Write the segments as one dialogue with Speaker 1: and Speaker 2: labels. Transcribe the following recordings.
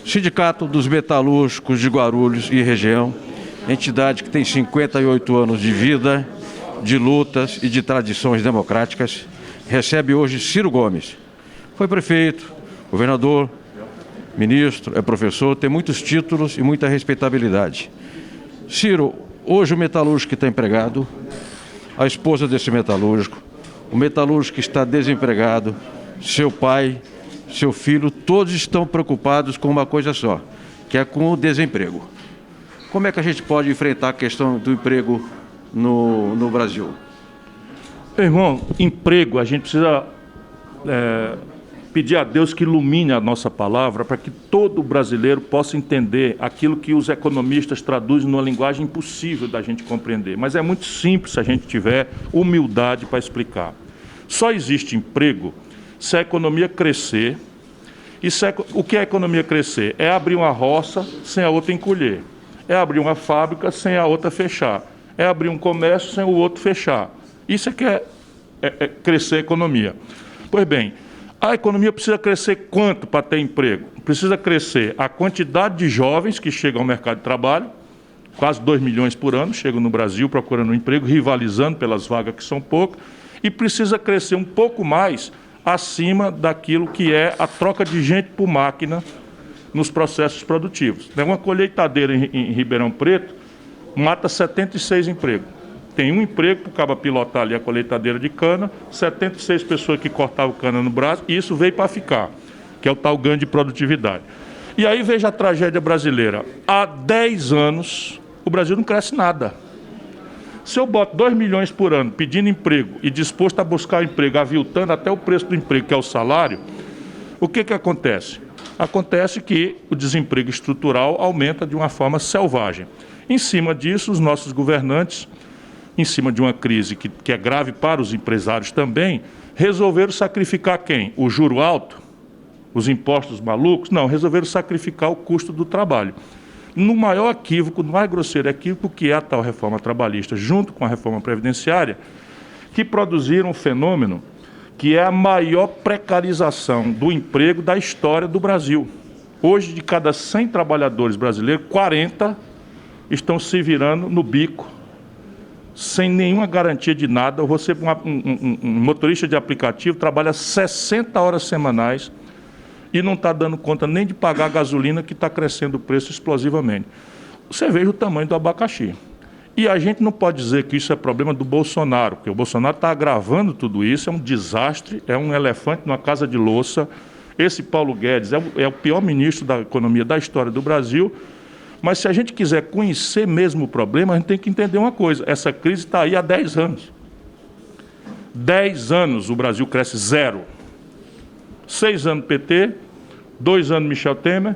Speaker 1: Sindicato dos Metalúrgicos de Guarulhos e região, entidade que tem 58 anos de vida, de lutas e de tradições democráticas, recebe hoje Ciro Gomes. Foi prefeito, governador, ministro, é professor, tem muitos títulos e muita respeitabilidade. Ciro, hoje o metalúrgico está empregado, a esposa desse metalúrgico, o metalúrgico está desempregado, seu pai, seu filho, todos estão preocupados com uma coisa só, que é com o desemprego. Como é que a gente pode enfrentar a questão do emprego no Brasil?
Speaker 2: Irmão, emprego, a gente precisa pedir a Deus que ilumine a nossa palavra para que todo brasileiro possa entender aquilo que os economistas traduzem numa linguagem impossível da gente compreender. Mas é muito simples se a gente tiver humildade para explicar. Só existe emprego se a economia crescer. O que é a economia crescer? É abrir uma roça sem a outra encolher. É abrir uma fábrica sem a outra fechar. É abrir um comércio sem o outro fechar. Isso é que é crescer a economia. Pois bem, a economia precisa crescer quanto para ter emprego? Precisa crescer a quantidade de jovens que chegam ao mercado de trabalho, quase 2 milhões por ano, chegam no Brasil procurando um emprego, rivalizando pelas vagas que são poucas, e precisa crescer um pouco mais acima daquilo que é a troca de gente por máquina nos processos produtivos. Uma colheitadeira em Ribeirão Preto mata 76 empregos. Tem um emprego para o cara pilotar ali a colheitadeira de cana, 76 pessoas que cortavam cana no braço, e isso veio para ficar, que é o tal ganho de produtividade. E aí veja a tragédia brasileira. Há 10 anos, o Brasil não cresce nada. Se eu boto 2 milhões por ano pedindo emprego e disposto a buscar emprego, aviltando até o preço do emprego, que é o salário, o que acontece? Acontece que o desemprego estrutural aumenta de uma forma selvagem. Em cima disso, os nossos governantes, em cima de uma crise que é grave para os empresários também, resolveram sacrificar quem? O juro alto? Os impostos malucos? Não, resolveram sacrificar o custo do trabalho. No maior equívoco, no mais grosseiro equívoco, que é a tal reforma trabalhista, junto com a reforma previdenciária, que produziram um fenômeno que é a maior precarização do emprego da história do Brasil. Hoje, de cada 100 trabalhadores brasileiros, 40 estão se virando no bico, sem nenhuma garantia de nada. Você, um motorista de aplicativo, trabalha 60 horas semanais e não está dando conta nem de pagar a gasolina, que está crescendo o preço explosivamente. Você veja o tamanho do abacaxi. E a gente não pode dizer que isso é problema do Bolsonaro, porque o Bolsonaro está agravando tudo isso, é um desastre, é um elefante numa casa de louça. Esse Paulo Guedes é o pior ministro da economia da história do Brasil. Mas se a gente quiser conhecer mesmo o problema, a gente tem que entender uma coisa: essa crise está aí há 10 anos. 10 anos o Brasil cresce zero. 6 anos PT, 2 anos Michel Temer,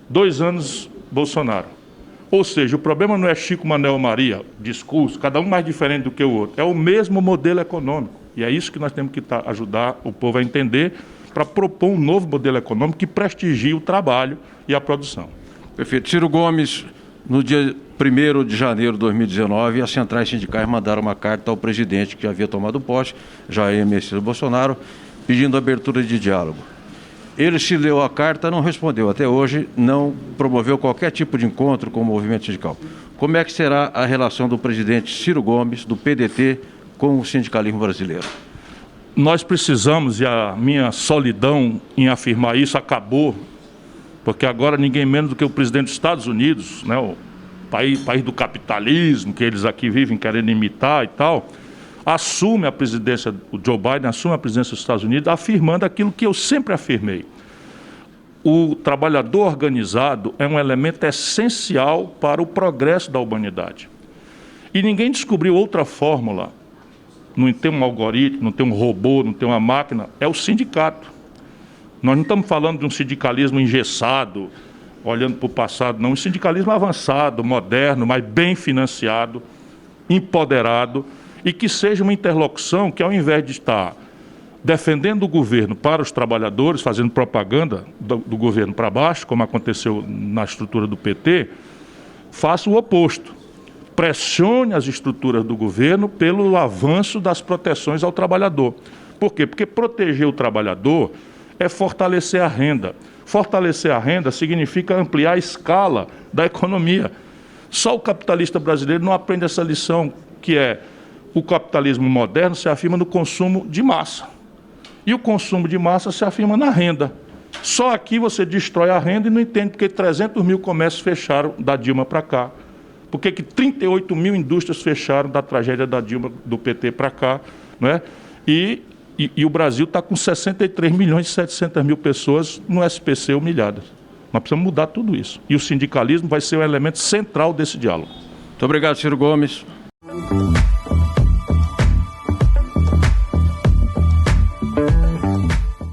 Speaker 2: 2 anos Bolsonaro. Ou seja, o problema não é Chico, Manel, Maria, discurso, cada um mais diferente do que o outro. É o mesmo modelo econômico. E é isso que nós temos que ajudar o povo a entender, para propor um novo modelo econômico que prestigie o trabalho e a produção.
Speaker 1: Perfeito. Ciro Gomes, no dia 1º de janeiro de 2019, as centrais sindicais mandaram uma carta ao presidente que havia tomado posse, Jair Messias Bolsonaro, pedindo abertura de diálogo. Ele se leu a carta, não respondeu. Até hoje, não promoveu qualquer tipo de encontro com o movimento sindical. Como é que será a relação do presidente Ciro Gomes, do PDT, com o sindicalismo brasileiro?
Speaker 2: Nós precisamos, e a minha solidão em afirmar isso acabou, porque agora ninguém menos do que o presidente dos Estados Unidos, né, o país do capitalismo, que eles aqui vivem querendo imitar e tal, assume a presidência, o Joe Biden assume a presidência dos Estados Unidos, afirmando aquilo que eu sempre afirmei. O trabalhador organizado é um elemento essencial para o progresso da humanidade. E ninguém descobriu outra fórmula. Não tem um algoritmo, não tem um robô, não tem uma máquina, é o sindicato. Nós não estamos falando de um sindicalismo engessado, olhando para o passado, não. Um sindicalismo avançado, moderno, mas bem financiado, empoderado, e que seja uma interlocução que, ao invés de estar defendendo o governo para os trabalhadores, fazendo propaganda do governo para baixo, como aconteceu na estrutura do PT, faça o oposto. pressione as estruturas do governo pelo avanço das proteções ao trabalhador. Por quê? Porque proteger o trabalhador é fortalecer a renda. Fortalecer a renda significa ampliar a escala da economia. Só o capitalista brasileiro não aprende essa lição, que é o capitalismo moderno se afirma no consumo de massa. E o consumo de massa se afirma na renda. Só aqui você destrói a renda e não entende porque 300 mil comércios fecharam da Dilma para cá. Por que 38 mil indústrias fecharam da tragédia da Dilma, do PT para cá, né? E o Brasil está com 63 milhões e 700 mil pessoas no SPC humilhadas. Nós precisamos mudar tudo isso. E o sindicalismo vai ser o elemento central desse diálogo.
Speaker 1: Muito obrigado, Ciro Gomes.